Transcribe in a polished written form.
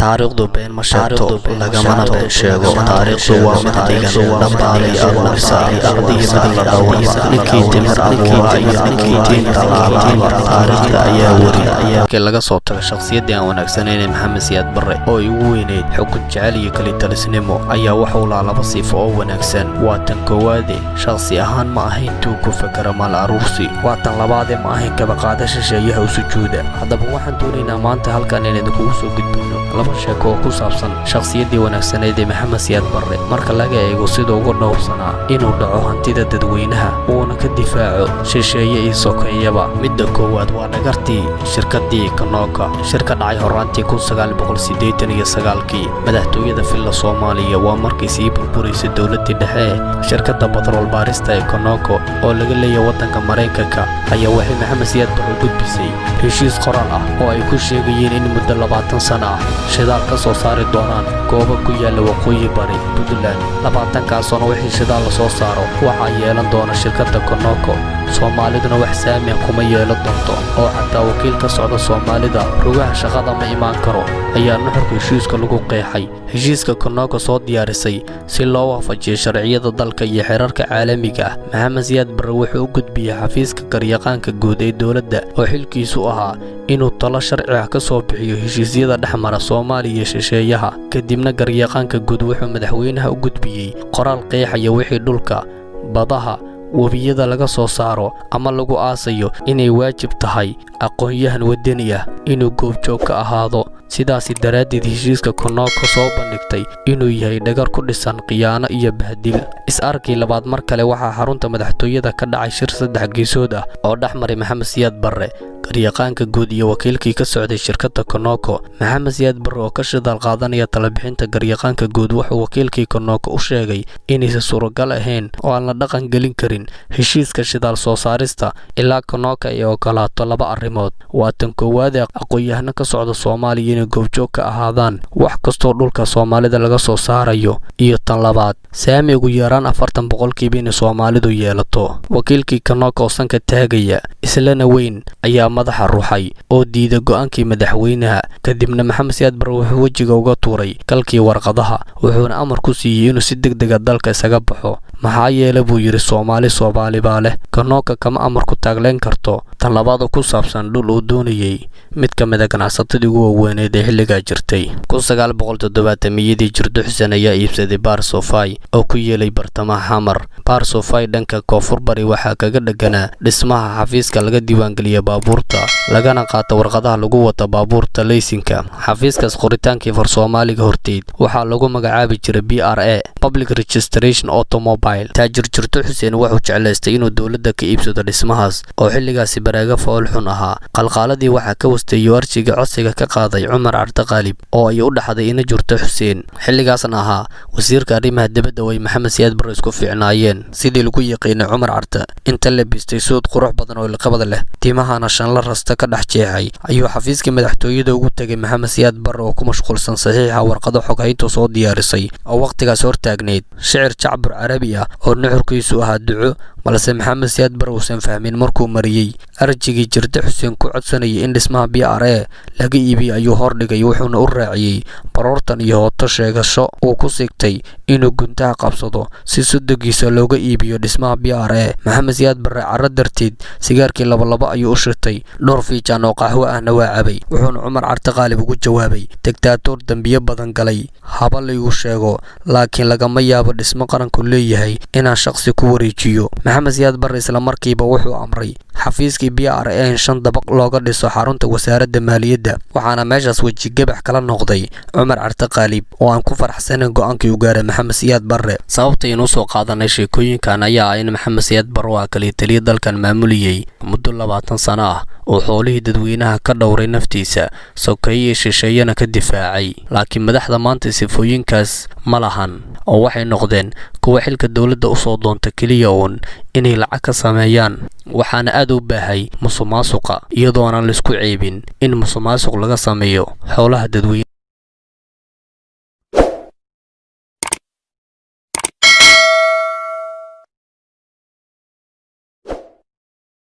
taariikhdu been ma sheegto lagamana been sheego taariikhdu waa mid degan dhambaali abuursaari ardii mid la dhowraba ninkii timir abuura iyo ninkii tiin talaalaaba taariikhda ayaa wariya markii laga soo tago shakhsiyaddii aan wanaagsaneyn maxamed siyaad barre oo ay ugu weyneyd xukun jecel iyo kalitalisnimo ayaa wuxuu lahaa laba sifo oo wanaagsan waa tan koowaade shakhsi ahaan ma ahayn tuu ku fakara maal aruursi waa tan labaade ma ahayn kaba qaada shisheeyaha u sujuuda haddaba waxaan doonaynaa maanta halkan inaynu kugu soo gudbino laba sheeko oo ku saabsan shakhsiyaddii wanaagsaneyd ee maxamed siyaad barre marka laga eego sida ugu dhowrsanaa inuu dhaco hantida dadweynaha uuna ka difaaco shisheeye iyo sokeeyaba midda koowaad waa dhagartii shirkaddii Conoco shirka dhacay horaantii 1989 madaxtooyada filla Soomaaliya waa markii sii burburisay dawladda dhexe shirkadda batrool baarista ee Conoco oo laga leeyahay waddanka Mareykanka ayaa waxay maxamed siyaad barre gudbisay heshiis qoraal ah oo ay ku sheegayeen in muddo 20 sano ah shidaal ka soo saari doonaan goobo ku yaala waqooyi bari Puntland 20 sano wixii shidaal la soo saaro waxa yeelan doona shirkadda Conoco Soomaaliduna wax saami kuma yeelan doonto oo xataa wakiil ka socda Soomaalida rugaha shaqada ma imaan karo ayaa nuxurka heshiiska lagu qeexay heshiiska Conoco soo diyaarisay si loo waafajiyo sharciyada dalka iyo xeerarka caalamiga ah maxamed siyaad barre wuxuu u gudbiyay xafiiska garyaqaanka guud ee dawladda oo xilkiisu ahaa inuu talo sharci ah ka soo bixiyo heshiisyada dhexmara Soomaaliya iyo shisheeyaha kadibna garyaqaanka guud wuxuu madaxweynaha u gudbiyay qoraal qeexaya wixii dhulka badaha wabiyada laga soo saaro ama lagu aasayo inay waajib tahay aqoonyahan wadani ah inuu goobjoog ka ahaado sidaasi daraaddeed heshiiska Conoco soo bandhigtay inuu yahay dhagar ku dhisan khiyaano iyo bahdil is-arkii labaad mar kale waxaa xarunta madaxtooyada ka dhacay shir saddex geesood ah oo dhexmaray maxamed siyaad barre garyaqaanka guud iyo wakiilkii ka socday shirkadda Conoco maxamed siyaad barre oo ka shidaal qaadanaya talabixinta garyaqaanka guud wuxuu wakiilkii Conoco u sheegay inaysan suuragal ahayn oo aan la dhaqan gelin karin heshiiska shidaal soo saarista ilaa Conoco ay ogolaato laba arrimood waa tan koowaad aqoonyahano ka socda Soomaaliya inay goobjoog ka ahaadaan wax kastoo dhulka Soomaalida laga soo saarayo iyo tan labaad saami ugu yaraan 40% in Soomaalidu yeelato wakiilkii Conoco sanka taagaya islana weyn ayaa madaxa ruuxay oo diiday go'aankii madaxweynaha kadibna maxamed siyaad barre wuxuu wajiga uga tuuray kalkii warqadaha wuxuuna amar ku siiyay inuu si degdeg ah dalka isaga baxo maxaa yeelay buu yiri Soomaali baa leh Conoco kama amar ku taagleen karto tan labaad oo ku saabsan dhul uu doonayay mid ka mid ah ganacsatada ugu waaweyn ee xilliga jirtay 1970 jirdo xuseen ayaa iibsaday Bar Sofai oo ku yeelay bartamaha Xamar Bar Sofai dhanka koonfur bari waxaa kaga dhaganaa dhismaha xafiiska laga diiwaangeliyo baabuurta lagana qaato warqadaha lagu wato baabuurta laysinka xafiiskaas qoritaankii far Soomaaliga horteed waxaa lagu magacaabi jiray BRA Public Registration Automobile taajir jirdo xuseen wuxuu jeclaystay inuu dawladda ka iibsado dhismahaas oo xilligaasi baraaga fool xun ahaa qalqaaladii waxaa ka wastay arjiga codsiga ka qaaday Cumar Carte Qaalib oo ay u dhaxday in jirto xuseen xilligaasna ahaa wasiirka arrimaha dibadda way maxamed siyaad barre isku fiicnaayeen sidii lagu yaqiinay Cumar Carte inta la bistay suud qurux badan oo liqabad leh timahana shan la rasta ka dhex jeexay ayuu xafiiska madaxtooyada ugu tagay maxamed siyaad barre oo ku mashquulsan saxiixa warqado xoghaynta soo diyaarisay oo waqtigaas hortaagneed shicir jacbur carabi ah oo nuxurkiisu ahaa duco balse maxamed siyaad barre uusan fahmin markuu mariyay arjigii jirdo xuseen ku codsanayay in dhismaha BRA laga iibiyo ayuu hordhigay wuxuuna u raaciyay baroortan iyo hooto sheegasho uu ku sigtay inuu guntaha qabsado si sudugiisa looga iibiyo dhismaha BRA maxamed siyaad barre carro darteed sigaarkii laba ayuu u shirtay dhowr fiican oo qaxwo ahna waa cabay wuxuuna Cumar Carte Qaalib ugu jawaabay diktaatoor dambiye badan galay haba lagu sheego laakiin lagama yaabo dhismo qaranku leeyahay inaan shakhsi ku wareejiyo maxamed siyaad barre isla markiiba wuxuu amray xafiiskii BRA in 5 dabaq looga dhiso xarunta wasaaradda maaliyadda waxaana meeshaas waji gabax kala noqday Cumar Carte Qaalib oo aan ku faraxsanayn go'aankii uu gaaray maxamed siyaad barre sababta inuu soo qaadanay sheekooyinkan ayaa in maxamed siyaad barre waa kaliya taliye dalkan maamuliyay muddo 20 sano ah oo xoolihii dadweynaha ka dhowray naftiisa sokeeye shisheeyana ka difaacay laakiin madaxda maanta sifooyinkaas ma lahan oo waxay noqdeen kuwa xilka dawladda u soo doonta kaliya inay lacag ka sameeyaan waxaana aad u baahay musuqmaasuqa iyadoo aan la isku ceebin in musuqmaasuq laga sameeyo xoolaha dadweynaha